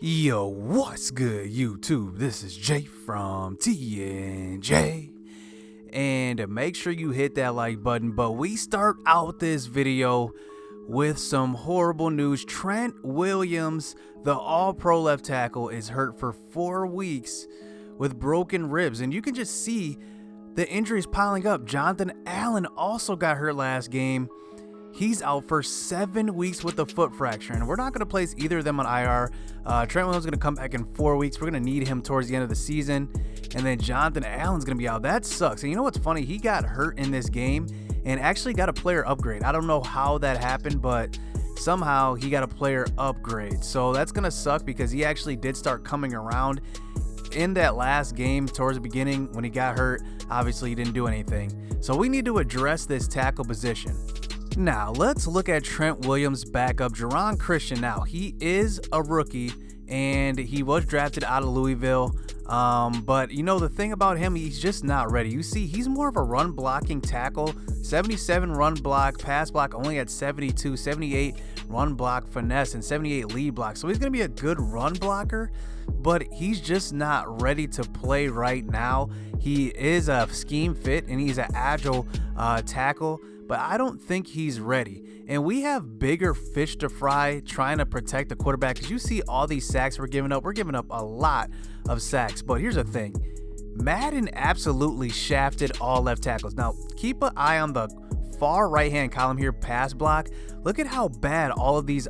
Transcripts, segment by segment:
Yo, what's good, YouTube? This is Jay from TNJ. And make sure you hit that like button. But we start out this video with some horrible news. Trent Williams, the all-pro left tackle, is hurt for 4 weeks with broken ribs. And you can just see the injuries piling up. Jonathan Allen also got hurt last game. He's out for 7 weeks with a foot fracture, and we're not going to place either of them on IR. Trent Williams is going to come back in 4 weeks. We're going to need him towards the end of the season, and then Jonathan Allen's going to be out. That sucks. And you know what's funny? He got hurt in this game and actually got a player upgrade. I don't know how that happened, but somehow he got a player upgrade. So that's going to suck because he actually did start coming around in that last game towards the beginning. When he got hurt, obviously he didn't do anything. So we need to address this tackle position. Now, let's look at Trent Williams' backup, Jerron Christian. Now, he is a rookie, and he was drafted out of Louisville. But, you know, the thing about him, he's just not ready. You see, he's more of a run-blocking tackle. 77 run block, pass block only at 72, 78 run block finesse, and 78 lead block. So he's going to be a good run blocker, but he's just not ready to play right now. He is a scheme fit, and he's an agile tackle, but I don't think he's ready. And we have bigger fish to fry trying to protect the quarterback, because you see all these sacks we're giving up. We're giving up a lot of sacks. But here's the thing. Madden absolutely shafted all left tackles. Now, keep an eye on the far right-hand column here, pass block. Look at how bad all of these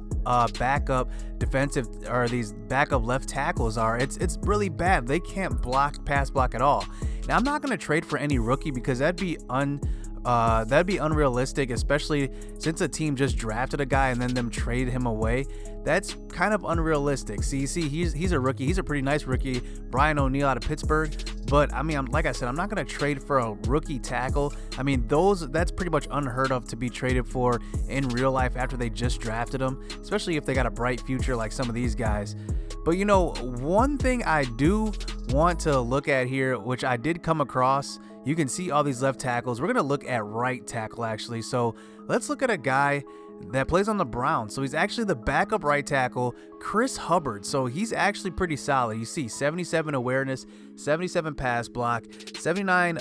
backup defensive or these backup left tackles are. It's really bad. They can't block, pass block at all. Now, I'm not going to trade for any rookie because that'd be unrealistic, especially since a team just drafted a guy and then them trade him away. That's kind of unrealistic. See, he's a rookie. He's a pretty nice rookie, Brian O'Neill out of Pittsburgh. But I mean, like I said, I'm not going to trade for a rookie tackle. I mean, that's pretty much unheard of to be traded for in real life after they just drafted them, especially if they got a bright future like some of these guys. But you know, one thing I do want to look at here, which I did come across, you can see all these left tackles. We're going to look at right tackle, actually. So let's look at a guy that plays on the Browns. So he's actually the backup right tackle, Chris Hubbard. So he's actually pretty solid. You see 77 awareness, 77 pass block, 79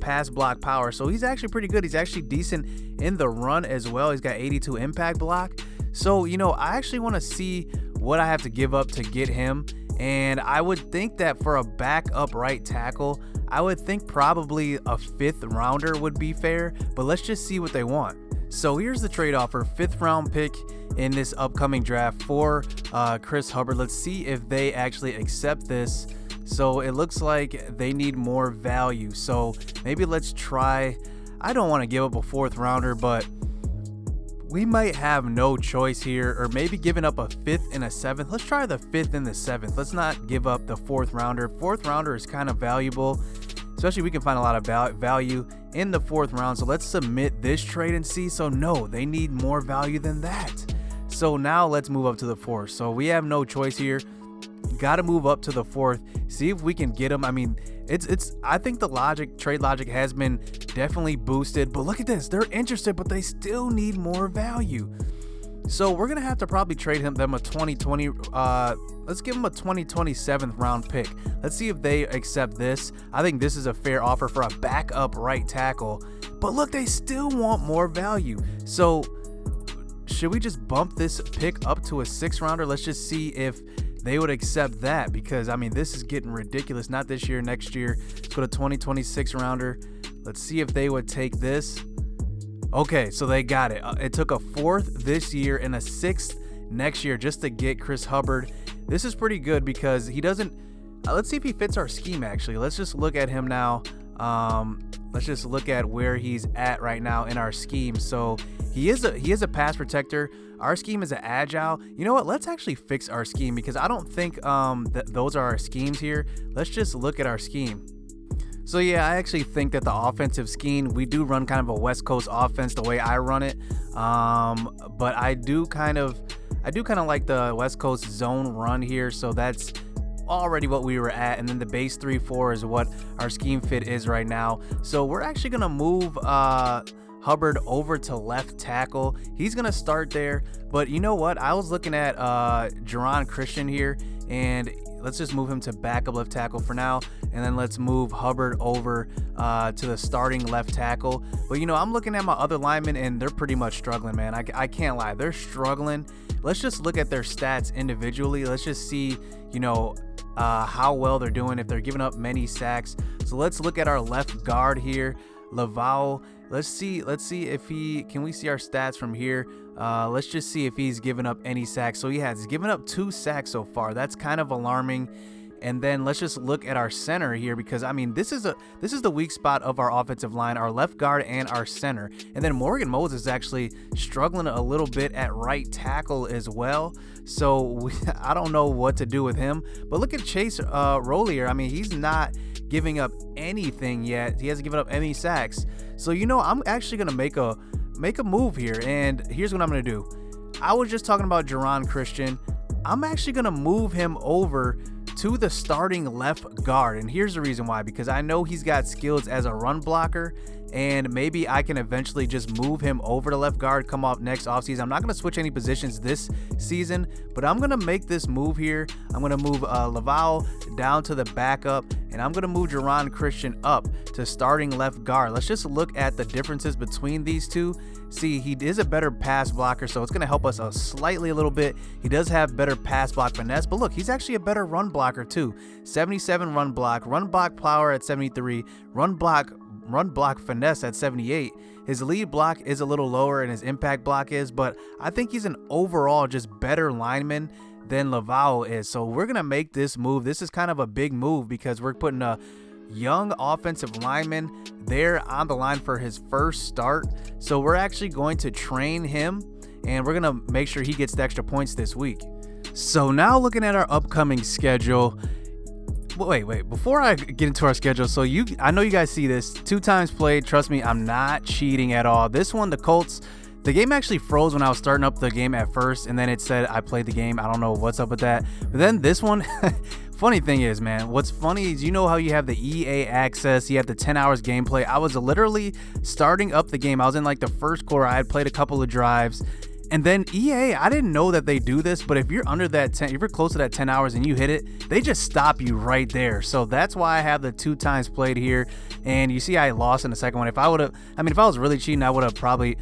pass block power. So he's actually pretty good. He's actually decent in the run as well. He's got 82 impact block. So, you know, I actually want to see what I have to give up to get him. And I would think that for a backup right tackle, I would think probably a 5th rounder would be fair, but let's just see what they want. So here's the trade offer, 5th round pick in this upcoming draft for Chris Hubbard. Let's see if they actually accept this. So it looks like they need more value. So maybe let's try, I don't want to give up a 4th rounder, but we might have no choice here, or maybe giving up a 5th and a 7th. Let's try the 5th and the 7th. Let's not give up the 4th rounder. 4th rounder is kind of valuable, especially we can find a lot of value in the 4th round. So let's submit this trade and see. So no, they need more value than that. So now let's move up to the 4th. So we have no choice here. Got to move up to the 4th, see if we can get them. I mean, I think the trade logic has been definitely boosted, but look at this. They're interested, but they still need more value. So we're going to have to probably trade them a 2020. Let's give them a 2027th round pick. Let's see if they accept this. I think this is a fair offer for a backup right tackle, but look, they still want more value. So should we just bump this pick up to a 6th rounder? Let's just see if they would accept that, because I mean, this is getting ridiculous. Not this year, next year. Let's go to 2026 rounder. Let's see if they would take this. Okay, so they got it. It took a 4th this year and a 6th next year just to get Chris Hubbard. This is pretty good because he doesn't. Let's see if he fits our scheme. Actually, let's just look at him now. Let's just look at where he's at right now in our scheme. So he is a pass protector. Our scheme is an agile. You know what? Let's actually fix our scheme, because I don't think that those are our schemes here. Let's just look at our scheme. So yeah, I actually think that the offensive scheme, we do run kind of a West Coast offense the way I run it. But I do kind of like the West Coast zone run here. So that's already what we were at, and then the base 3-4 is what our scheme fit is right now. So we're actually gonna move Hubbard over to left tackle. He's going to start there. But you know what? I was looking at Geron Christian here, and let's just move him to backup left tackle for now. And then let's move Hubbard over to the starting left tackle. But, you know, I'm looking at my other linemen, and they're pretty much struggling, man. I can't lie. They're struggling. Let's just look at their stats individually. Let's just see, you know, how well they're doing, if they're giving up many sacks. So let's look at our left guard here, Laval. Let's see if can we see our stats from here? Let's just see if he's given up any sacks. So he has given up 2 sacks so far. That's kind of alarming. And then let's just look at our center here, because I mean, this is the weak spot of our offensive line, our left guard and our center. And then Morgan Moses is actually struggling a little bit at right tackle as well. So I don't know what to do with him. But look at Chase Rollier. I mean, he's not giving up anything yet. He hasn't given up any sacks. So, you know, I'm actually gonna make a move here. And here's what I'm gonna do. I was just talking about Geron Christian. I'm actually gonna move him over to the starting left guard, and here's the reason why. Because I know he's got skills as a run blocker, and maybe I can eventually just move him over to left guard come off next offseason. I'm not going to switch any positions this season, but I'm going to make this move here. I'm going to move Laval down to the backup, and I'm going to move Geron Christian up to starting left guard. Let's just look at the differences between these two. See, he is a better pass blocker, so it's going to help us a little bit. He does have better pass block finesse, but look, he's actually a better run blocker too. 77 run block power at 73, run block finesse at 78. His lead block is a little lower and his impact block is, but I think he's an overall just better lineman than Laval is. So we're going to make this move. This is kind of a big move because we're putting a young offensive lineman there on the line for his first start. So we're actually going to train him, and we're going to make sure he gets the extra points this week. So now looking at our upcoming schedule. Wait, before I get into our schedule, so I know you guys see this 2 times played. Trust me, I'm not cheating at all. This one, the Colts, the game actually froze when I was starting up the game at first, and then it said I played the game. I don't know what's up with that. But then this one, funny thing is, man, what's funny is, you know how you have the EA access, you have the 10 hours gameplay. I was literally starting up the game. I was in like the first quarter. I had played a couple of drives. And then EA, I didn't know that they do this, but if you're under that 10, if you're close to that 10 hours and you hit it, they just stop you right there. So that's why I have the 2 times played here. And you see I lost in the second one. If I was really cheating, I would have probably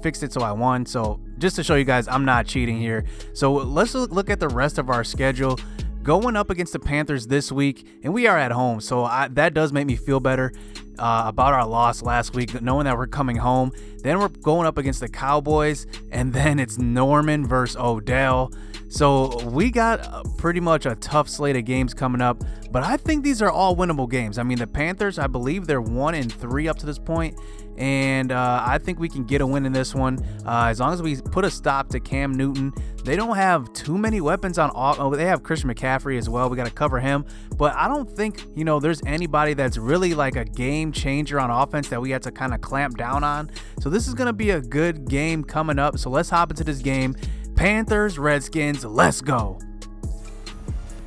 fixed it so I won. So just to show you guys, I'm not cheating here. So let's look at the rest of our schedule. Going up against the Panthers this week, and we are at home, so that does make me feel better about our loss last week, knowing that we're coming home. Then we're going up against the Cowboys, and then it's Norman versus Odell. So we got pretty much a tough slate of games coming up, but I think these are all winnable games. I mean, the Panthers, I believe they're 1-3 up to this point, and I think we can get a win in this one as long as we put a stop to Cam Newton. They don't have too many weapons on off. Oh, they have Christian McCaffrey as well. We got to cover him, but I don't think, you know, there's anybody that's really like a game changer on offense that we have to kind of clamp down on. So this is going to be a good game coming up. So let's hop into this game. Panthers, Redskins, let's go.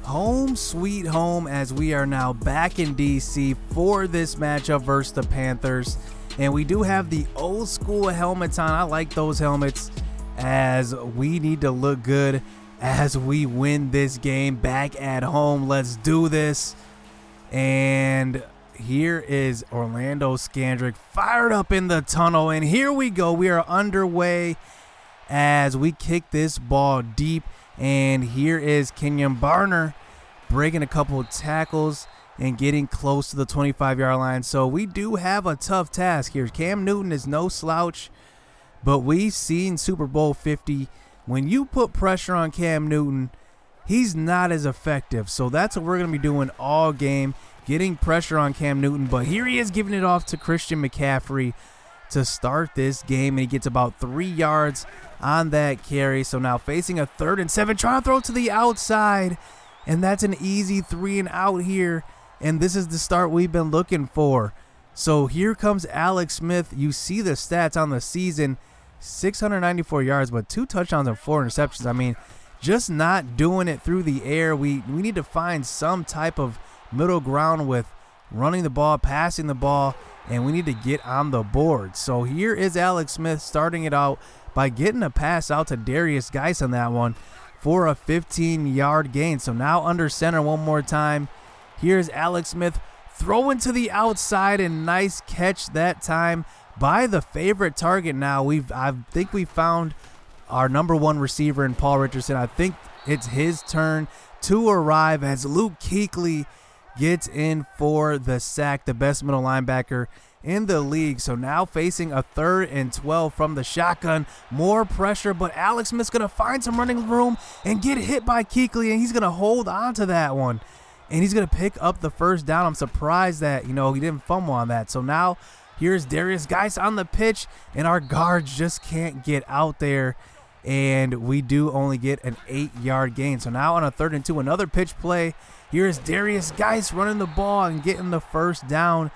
Home sweet home, as we are now back in DC for this matchup versus the Panthers. And we do have the old school helmets on. I like those helmets, as we need to look good as we win this game back at home. Let's do this. And here is Orlando Scandrick fired up in the tunnel. And here we go. We are underway as we kick this ball deep. And here is Kenyon Barner breaking a couple of tackles and getting close to the 25-yard line. So we do have a tough task here. Cam Newton is no slouch, but we've seen Super Bowl 50. When you put pressure on Cam Newton, he's not as effective. So that's what we're going to be doing all game, getting pressure on Cam Newton. But here he is giving it off to Christian McCaffrey to start this game, and he gets about 3 yards on that carry. So now facing a 3rd and 7, trying to throw to the outside, and that's an easy 3 and out here. And this is the start we've been looking for. So here comes Alex Smith. You see the stats on the season, 694 yards, but 2 touchdowns and 4 interceptions. I mean, just not doing it through the air. We need to find some type of middle ground with running the ball, passing the ball, and we need to get on the board. So here is Alex Smith starting it out by getting a pass out to Darius Geis on that one for a 15-yard gain. So now under center one more time. Here's Alex Smith throwing to the outside, and nice catch that time by the favorite target. Now I think we found our number one receiver in Paul Richardson. I think it's his turn to arrive as Luke Kuechly gets in for the sack, the best middle linebacker in the league. So now facing a 3rd and 12 from the shotgun. More pressure, but Alex Smith's going to find some running room and get hit by Kuechly, and he's going to hold on to that one. And he's going to pick up the first down. I'm surprised that, he didn't fumble on that. So now here's Darius Geis on the pitch, and our guards just can't get out there. And we do only get an 8-yard gain. So now on a 3rd and 2, another pitch play. Here's Darius Geis running the ball and getting the first down.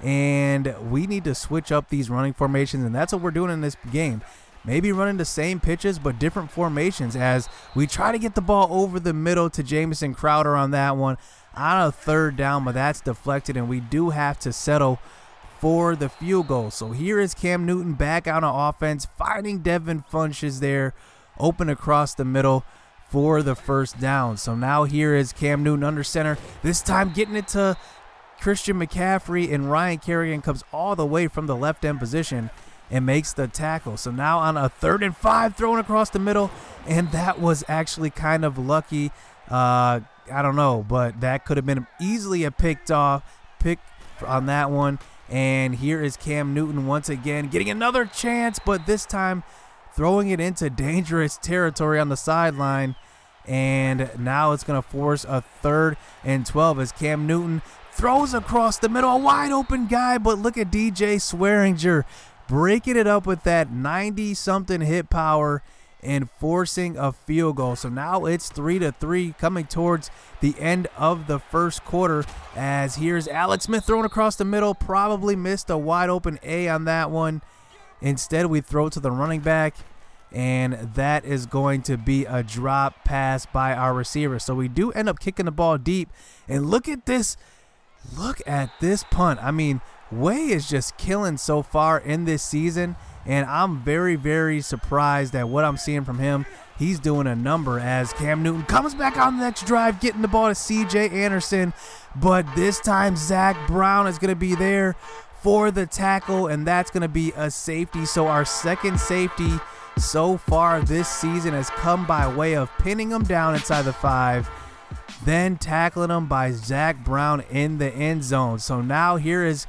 And we need to switch up these running formations, and that's what we're doing in this game. Maybe running the same pitches but different formations as we try to get the ball over the middle to Jamison Crowder on that one on a 3rd down, but that's deflected, and we do have to settle for the field goal. So here is Cam Newton back out on offense, finding Devin Funchess there open across the middle for the first down. So now here is Cam Newton under center, this time getting it to Christian McCaffrey, and Ryan Kerrigan comes all the way from the left end position and makes the tackle. So now on a 3rd and 5, throwing across the middle, and that was actually kind of lucky. I don't know, but that could have been easily a pick on that one. And here is Cam Newton once again getting another chance, but this time throwing it into dangerous territory on the sideline. And now it's going to force a 3rd and 12 as Cam Newton throws across the middle, a wide open guy, but look at DJ Swearinger breaking it up with that 90-something hit power and forcing a field goal. So now it's 3-3 coming towards the end of the first quarter, as here's Alex Smith throwing across the middle, probably missed a wide open A on that one. Instead, we throw to the running back, and that is going to be a drop pass by our receiver. So we do end up kicking the ball deep, and look at this punt. I mean, Way is just killing so far in this season, and I'm very, very surprised at what I'm seeing from him. He's doing a number as Cam Newton comes back on the next drive, getting the ball to C.J. Anderson, but this time Zach Brown is going to be there for the tackle, and that's going to be a safety. So our second safety so far this season has come by way of pinning him down inside the 5, then tackling him by Zach Brown in the end zone. So now here is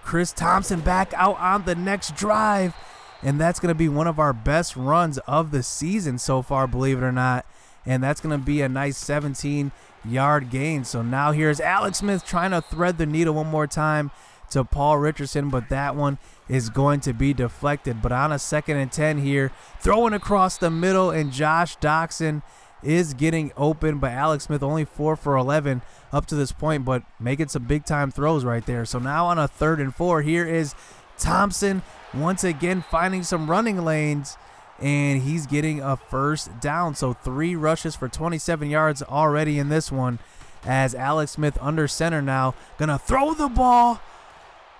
Chris Thompson back out on the next drive, and that's going to be one of our best runs of the season so far, believe it or not, and that's going to be a nice 17-yard gain. So now here's Alex Smith trying to thread the needle one more time to Paul Richardson, but that one is going to be deflected. But on a 2nd and 10 here, throwing across the middle, and Josh Doxson is getting open, but Alex Smith only 4 for 11 up to this point, but making some big time throws right there. So now on a 3rd and 4, here is Thompson once again finding some running lanes, and he's getting a first down. So 3 rushes for 27 yards already in this one, as Alex Smith under center now gonna throw the ball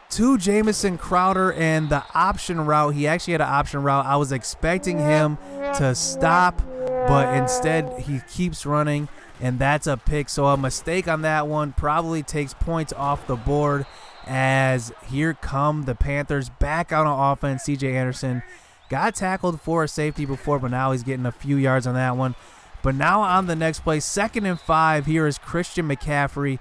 to Jamison Crowder, and the option route, he actually had an option route. I was expecting him to stop, but instead he keeps running, and that's a pick. So a mistake on that one probably takes points off the board, as here come the Panthers back out on offense. C.J. Anderson got tackled for a safety before, but now he's getting a few yards on that one. But now on the next play, 2nd and 5, here is Christian McCaffrey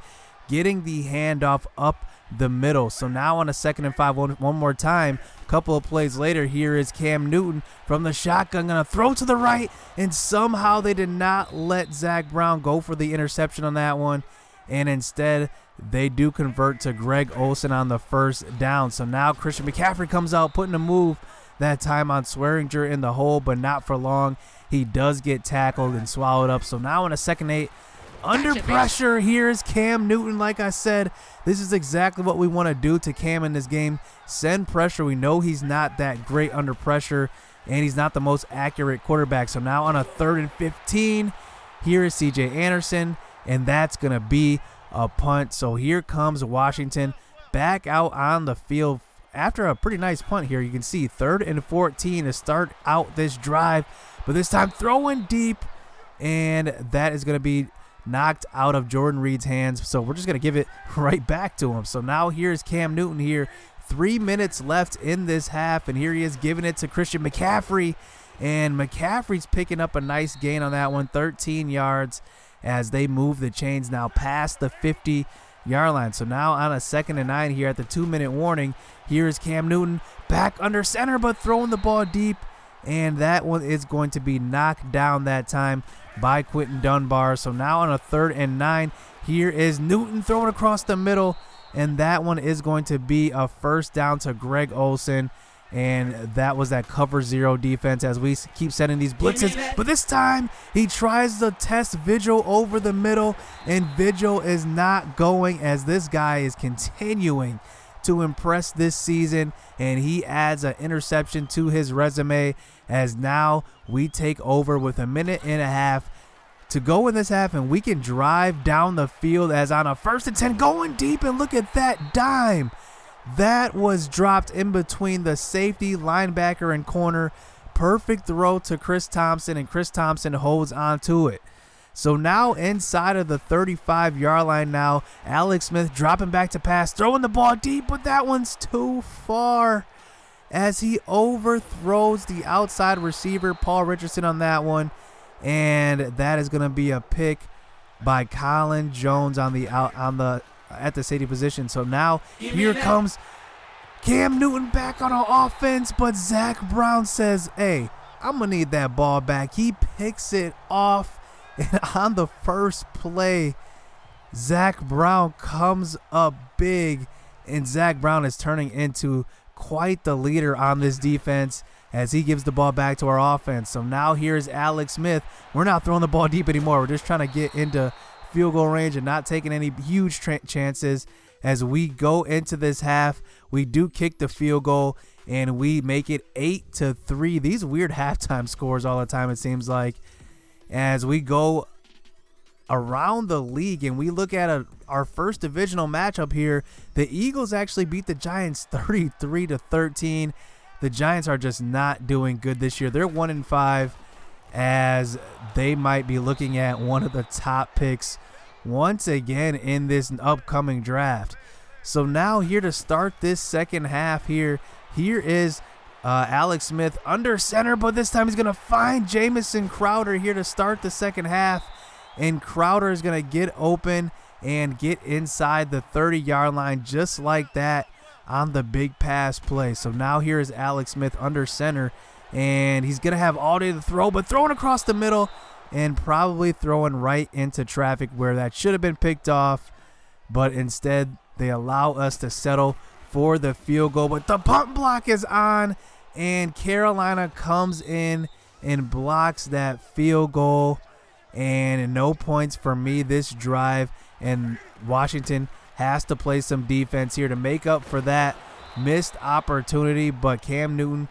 getting the handoff up the middle. So now on a 2nd and 5, one more time, a couple of plays later, here is Cam Newton from the shotgun, gonna throw to the right, and somehow they did not let Zach Brown go for the interception on that one, and instead they do convert to Greg Olsen on the first down. So now Christian McCaffrey comes out, putting a move that time on Swearinger in the hole, but not for long. He does get tackled and swallowed up. So now on a 2nd and 8, under pressure, here's Cam Newton. Like I said, this is exactly what we want to do to Cam in this game. Send pressure. We know he's not that great under pressure, and he's not the most accurate quarterback. So now on a 3rd and 15, here is C.J. Anderson, and that's going to be a punt. So here comes Washington back out on the field after a pretty nice punt here. You can see 3rd and 14 to start out this drive, but this time throwing deep, and that is going to be knocked out of Jordan Reed's hands. So we're just going to give it right back to him. So now here's Cam Newton here. 3 minutes left in this half, and here he is giving it to Christian McCaffrey, and McCaffrey's picking up a nice gain on that one, 13 yards, as they move the chains now past the 50-yard line. So now on a 2nd and 9 here at the 2-minute warning, here is Cam Newton back under center, but throwing the ball deep, and that one is going to be knocked down that time by Quentin Dunbar. So now on a 3rd and 9, here is Newton throwing across the middle, and that one is going to be a first down to Greg Olsen. And that was that cover 0 defense as we keep setting these blitzes. But this time he tries to test Vigil over the middle, and Vigil is not going, as this guy is continuing to impress this season, and he adds an interception to his resume, as now we take over with a minute and a half to go in this half, and we can drive down the field as on a 1st and 10 going deep, and look at that dime. That was dropped in between the safety, linebacker, and corner. Perfect throw to Chris Thompson, and Chris Thompson holds on to it. So now inside of the 35-yard line now, Alex Smith dropping back to pass, throwing the ball deep, but that one's too far as he overthrows the outside receiver, Paul Richardson, on that one. And that is going to be a pick by Colin Jones on the at the safety position. So now here comes Cam Newton back on offense, but Zach Brown says, hey, I'm going to need that ball back. He picks it off, and on the first play, Zach Brown comes up big, and Zach Brown is turning into quite the leader on this defense as he gives the ball back to our offense. So now here's Alex Smith. We're not throwing the ball deep anymore. We're just trying to get into field goal range and not taking any huge chances. As we go into this half, we do kick the field goal, and we make it 8-3. These weird halftime scores all the time, it seems like. As we go around the league and we look at our first divisional matchup here, the Eagles actually beat the Giants 33-13. The Giants are just not doing good this year. They're 1-5, as they might be looking at one of the top picks once again in this upcoming draft. So now here to start this second half here is Alex Smith under center, but this time he's going to find Jamison Crowder here to start the second half, and Crowder is going to get open and get inside the 30-yard line just like that on the big pass play. So now here is Alex Smith under center, and he's going to have all day to throw, but throwing across the middle and probably throwing right into traffic where that should have been picked off, but instead they allow us to settle for the field goal. But the punt block is on, and Carolina comes in and blocks that field goal, and no points for me this drive, and Washington has to play some defense here to make up for that missed opportunity. But Cam Newton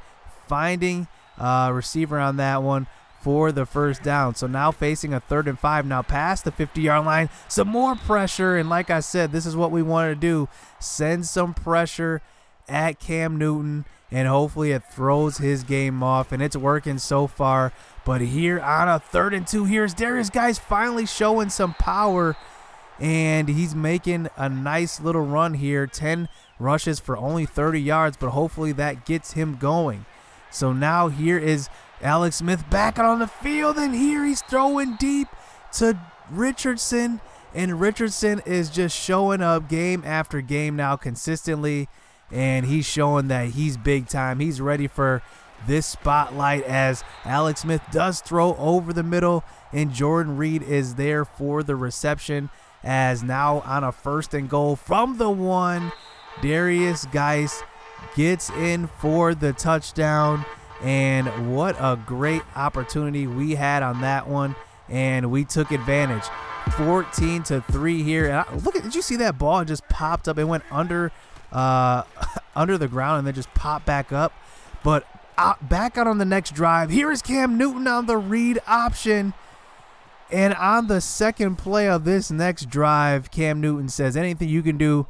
finding a receiver on that one for the first down. So now facing a 3rd and 5, now past the 50-yard line. Some more pressure, and like I said, this is what we want to do. Send some pressure at Cam Newton, and hopefully it throws his game off, and it's working so far. But here on a 3rd and 2, here's Darius Guice finally showing some power, and he's making a nice little run here. 10 rushes for only 30 yards, but hopefully that gets him going. So now here is Alex Smith back out on the field, and here he's throwing deep to Richardson, and Richardson is just showing up game after game now consistently, and he's showing that he's big time. He's ready for this spotlight as Alex Smith does throw over the middle, and Jordan Reed is there for the reception, as now on a 1st and goal from the 1, Darius Guice gets in for the touchdown. And what a great opportunity we had on that one, and we took advantage. 14-3 here. And look at, did you see that ball? It just popped up. It went under the ground and then just popped back up. But back out on the next drive. Here is Cam Newton on the read option. And on the second play of this next drive, Cam Newton says, anything you can do,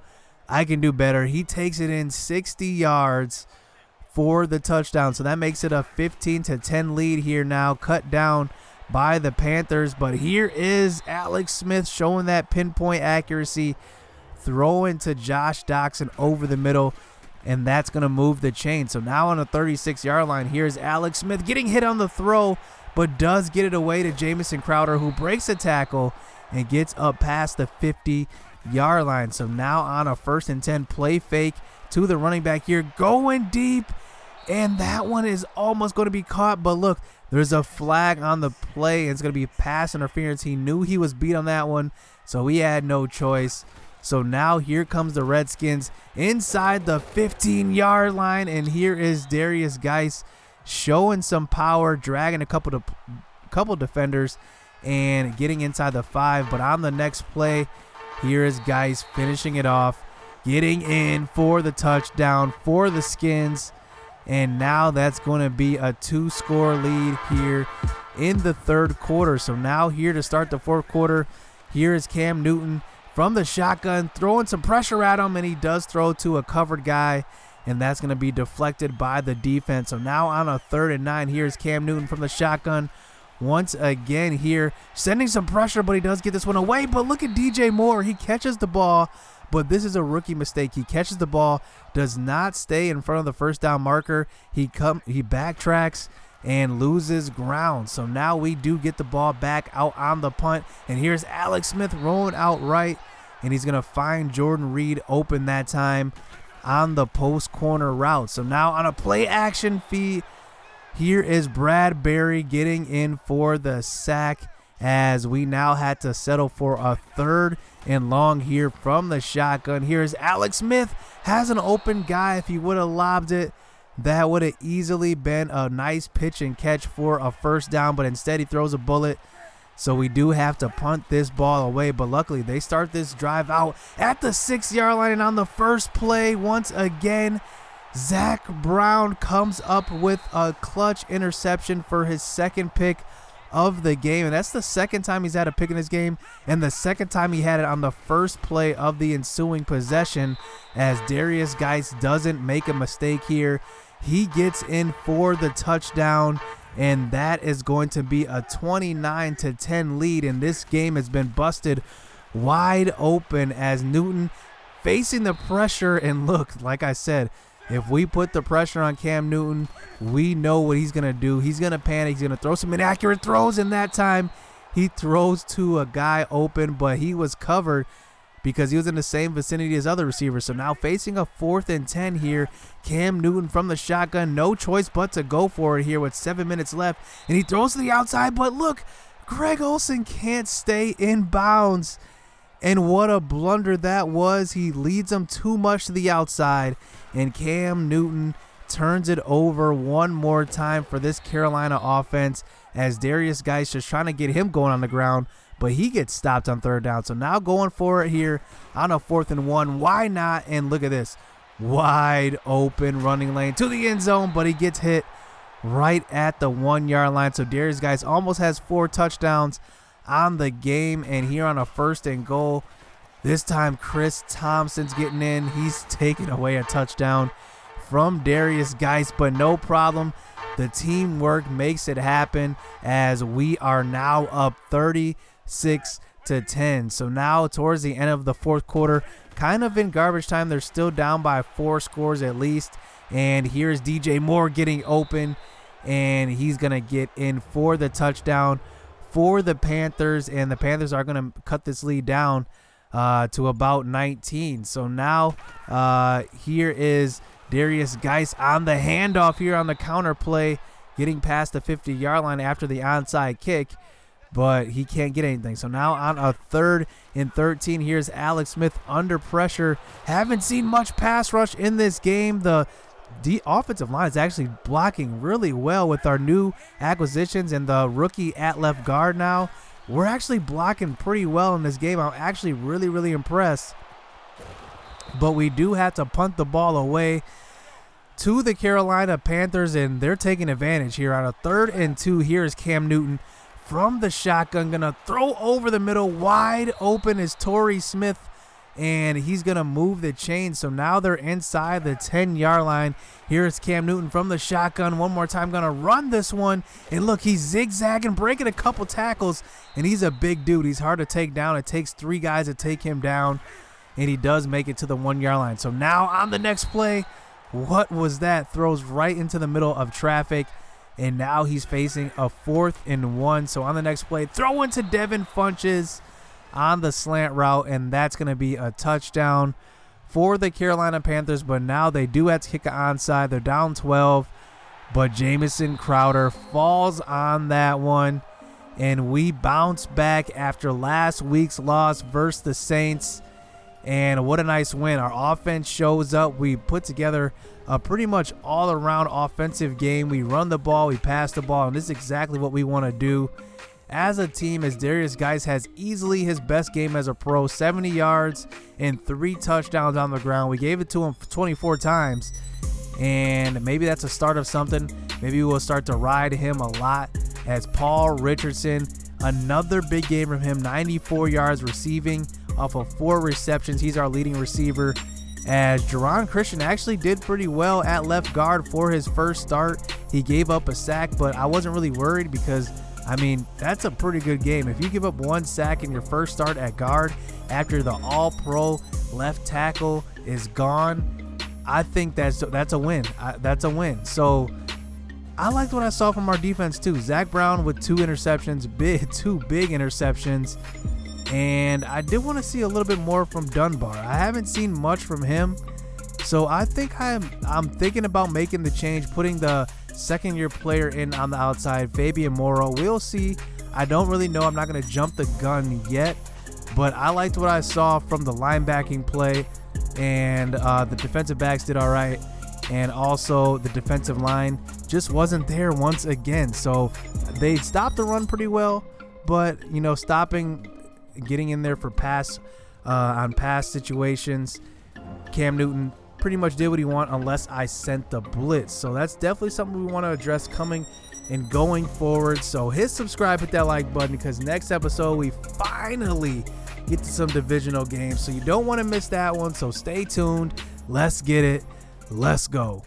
I can do better. He takes it in 60 yards for the touchdown. So that makes it a 15-10 lead here now, cut down by the Panthers. But here is Alex Smith showing that pinpoint accuracy, throwing to Josh Doctson over the middle, and that's going to move the chain. So now on the 36-yard line, here's Alex Smith getting hit on the throw, but does get it away to Jamison Crowder, who breaks a tackle and gets up past the 50-yard line. So now on a 1st and 10, play fake to the running back here, going deep, and that one is almost going to be caught. But look, there's a flag on the play, and it's going to be pass interference. He knew he was beat on that one, so he had no choice. So now here comes the Redskins inside the 15-yard line, and here is Darius Geis showing some power, dragging a couple defenders and getting inside the 5. But on the next play, here is Geis finishing it off, getting in for the touchdown for the Skins. And now that's going to be a 2-score lead here in the 3rd quarter. So now here to start the 4th quarter, here is Cam Newton from the shotgun, throwing some pressure at him, and he does throw to a covered guy, and that's going to be deflected by the defense. So now on a 3rd and 9, here's Cam Newton from the shotgun once again here, sending some pressure, but he does get this one away. But look at DJ Moore. He catches the ball, but this is a rookie mistake. He catches the ball, does not stay in front of the first down marker. He backtracks and loses ground. So now we do get the ball back out on the punt, and here's Alex Smith rolling out right, and he's going to find Jordan Reed open that time on the post corner route. So now on a play action feed, here is Brad Berry getting in for the sack, as we now had to settle for a 3rd and long here from the shotgun. Here's Alex Smith, has an open guy. If he would have lobbed it, that would have easily been a nice pitch and catch for a 1st down, but instead he throws a bullet. So we do have to punt this ball away, but luckily they start this drive out at the 6-yard line, and on the first play, once again, Zach Brown comes up with a clutch interception for his 2nd pick of the game, and that's the 2nd time he's had a pick in this game, and the 2nd time he had it on the first play of the ensuing possession, as Darius Geis doesn't make a mistake here. He gets in for the touchdown, and that is going to be a 29-10 lead, and this game has been busted wide open as Newton facing the pressure. And look, like I said, if we put the pressure on Cam Newton, we know what he's going to do. He's going to panic. He's going to throw some inaccurate throws, and that time he throws to a guy open, but he was covered because he was in the same vicinity as other receivers. So now facing a 4th and 10 here, Cam Newton from the shotgun, no choice but to go for it here with 7 minutes left, and he throws to the outside, but look, Greg Olsen can't stay in bounds, and what a blunder that was. He leads him too much to the outside, and Cam Newton turns it over one more time for this Carolina offense, as Darius Geis just trying to get him going on the ground, but he gets stopped on 3rd down. So now going for it here on a 4th and 1. Why not? And look at this. Wide open running lane to the end zone, but he gets hit right at the 1-yard line. So Darius Geis almost has 4 touchdowns on the game. And here on a 1st and goal, this time Chris Thompson's getting in. He's taking away a touchdown from Darius Geis, but no problem. The teamwork makes it happen, as we are now up 36-10. So now towards the end of the 4th quarter, kind of in garbage time, they're still down by 4 scores at least. And here's DJ Moore getting open, and he's going to get in for the touchdown for the Panthers, and the Panthers are going to cut this lead down to about 19. So now here is Darius Geis on the handoff here on the counter play, getting past the 50-yard line after the onside kick, but he can't get anything. So now on a 3rd and 13, here's Alex Smith under pressure. Haven't seen much pass rush in this game. The offensive line is actually blocking really well with our new acquisitions and the rookie at left guard now. We're actually blocking pretty well in this game. I'm actually really, really impressed. But we do have to punt the ball away to the Carolina Panthers, and they're taking advantage here on a 3rd and 2. Here is Cam Newton from the shotgun, going to throw over the middle. Wide open is Torrey Smith, and he's going to move the chain. So now they're inside the 10-yard line. Here's Cam Newton from the shotgun. One more time, going to run this one. And look, he's zigzagging, breaking a couple tackles, and he's a big dude. He's hard to take down. It takes 3 guys to take him down, and he does make it to the 1-yard line. So now on the next play, what was that? Throws right into the middle of traffic, and now he's facing a 4th and 1. So on the next play, throw into Devin Funchess on the slant route, and that's going to be a touchdown for the Carolina Panthers. But now they do have to kick an onside. They're down 12, but Jamison Crowder falls on that one, and we bounce back after last week's loss versus the Saints. And what a nice win. Our offense shows up. We put together a pretty much all-around offensive game. We run the ball, we pass the ball, and this is exactly what we want to do as a team, as Darius Geis has easily his best game as a pro, 70 yards and 3 touchdowns on the ground. We gave it to him 24 times, and maybe that's a start of something. Maybe we'll start to ride him a lot. As Paul Richardson, another big game from him, 94 yards receiving off of 4 receptions. He's our leading receiver, as Jerron Christian actually did pretty well at left guard for his first start. He gave up a sack, but I wasn't really worried because, I mean, that's a pretty good game. If you give up 1 sack in your first start at guard after the all-pro left tackle is gone, I think that's a win. That's a win. So I liked what I saw from our defense too. Zach Brown with 2 interceptions, 2 big interceptions. And I did want to see a little bit more from Dunbar. I haven't seen much from him. So I think I'm thinking about making the change, putting the second-year player in on the outside, Fabian Morrow. We'll see. I don't really know. I'm not going to jump the gun yet. But I liked what I saw from the linebacking play. And the defensive backs did all right. And also the defensive line just wasn't there once again. So they stopped the run pretty well. But, you know, getting in there for pass situations, Cam Newton pretty much did what he wanted unless I sent the blitz. So that's definitely something we want to address coming and going forward. So hit subscribe, hit that like button, because next episode we finally get to some divisional games. So you don't want to miss that one. So stay tuned. Let's get it. Let's go.